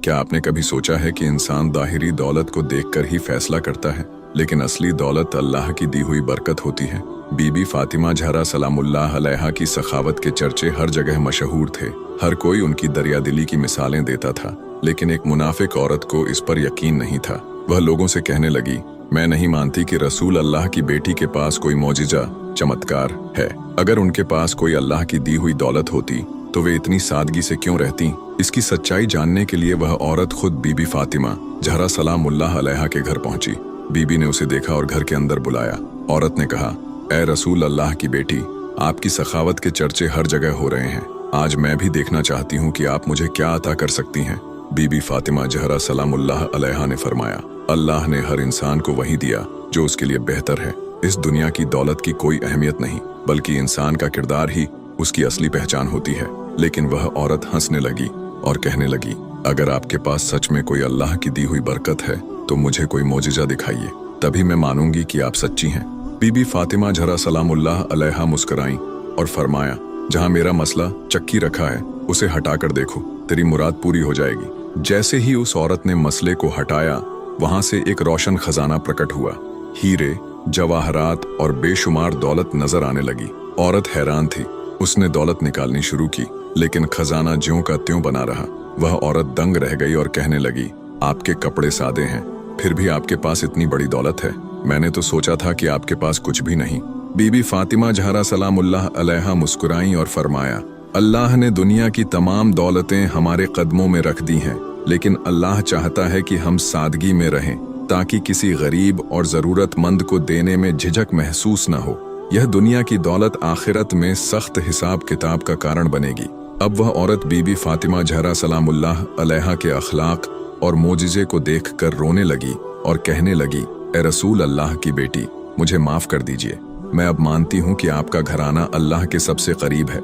क्या आपने कभी सोचा है कि इंसान ज़ाहिरी दौलत को देखकर ही फैसला करता है, लेकिन असली दौलत अल्लाह की दी हुई बरकत होती है। बीबी फातिमा ज़हरा सलामुल्लाह अलैहा की सखावत के चर्चे हर जगह मशहूर थे। हर कोई उनकी दरियादिली की मिसालें देता था, लेकिन एक मुनाफिक औरत को इस पर यकीन नहीं था। वह लोगों से कहने लगी, मैं नहीं मानती कि रसूल अल्लाह की बेटी के पास कोई मौजिजा चमत्कार है। अगर उनके पास कोई अल्लाह की दी हुई दौलत होती तो वे इतनी सादगी से क्यों रहती। इसकी सच्चाई जानने के लिए वह औरत खुद बीबी फातिमा ज़हरा सलामुल्लाह अलैहा के घर पहुंची। बीबी ने उसे देखा और घर के अंदर बुलाया। औरत ने कहा, ऐ रसूल अल्लाह की बेटी, आपकी सखावत के चर्चे हर जगह हो रहे हैं। आज मैं भी देखना चाहती हूँ कि आप मुझे क्या अता कर सकती हैं। बीबी फातिमा ज़हरा सलामुल्लाह अलैहा ने फरमाया, अल्लाह ने हर इंसान को वही दिया जो उसके लिए बेहतर है। इस दुनिया की दौलत की कोई अहमियत नहीं, बल्कि इंसान का किरदार ही उसकी असली पहचान होती है। लेकिन वह औरत हंसने लगी और कहने लगी, अगर आपके पास सच में कोई अल्लाह की दी हुई बरकत है तो मुझे कोई मौजिजा दिखाइए, तभी मैं मानूंगी कि आप सच्ची हैं। बीबी फातिमा ज़हरा सलामुल्लाह अलैहा मुस्कुराईं और फरमाया, जहां मेरा मसला चक्की रखा है उसे हटाकर देखो, तेरी मुराद पूरी हो जाएगी। जैसे ही उस औरत ने मसले को हटाया, वहां से एक रोशन खजाना प्रकट हुआ। हीरे, जवाहरात और बेशुमार दौलत नजर आने लगी। औरत हैरान थी। उसने दौलत निकालनी शुरू की, लेकिन खजाना ज्यों का त्यों बना रहा। वह औरत दंग रह गई और कहने लगी, आपके कपड़े सादे हैं, फिर भी आपके पास इतनी बड़ी दौलत है। मैंने तो सोचा था कि आपके पास कुछ भी नहीं। बीबी फातिमा ज़हरा सलामुल्लाह अलैहा मुस्कुराईं और फरमाया, अल्लाह ने दुनिया की तमाम दौलतें हमारे कदमों में रख दी हैं, लेकिन अल्लाह चाहता है कि हम सादगी में रहें, ताकि किसी गरीब और ज़रूरतमंद को देने में झिझक महसूस न हो। यह दुनिया की दौलत आखिरत में सख्त हिसाब किताब का कारण बनेगी। अब वह औरत बीबी फातिमा ज़हरा सलामुल्लाह अलैहा के अखलाक और मोजिज़े को देखकर रोने लगी और कहने लगी, ए रसूल अल्लाह की बेटी, मुझे माफ़ कर दीजिए। मैं अब मानती हूँ कि आपका घराना अल्लाह के सबसे करीब है।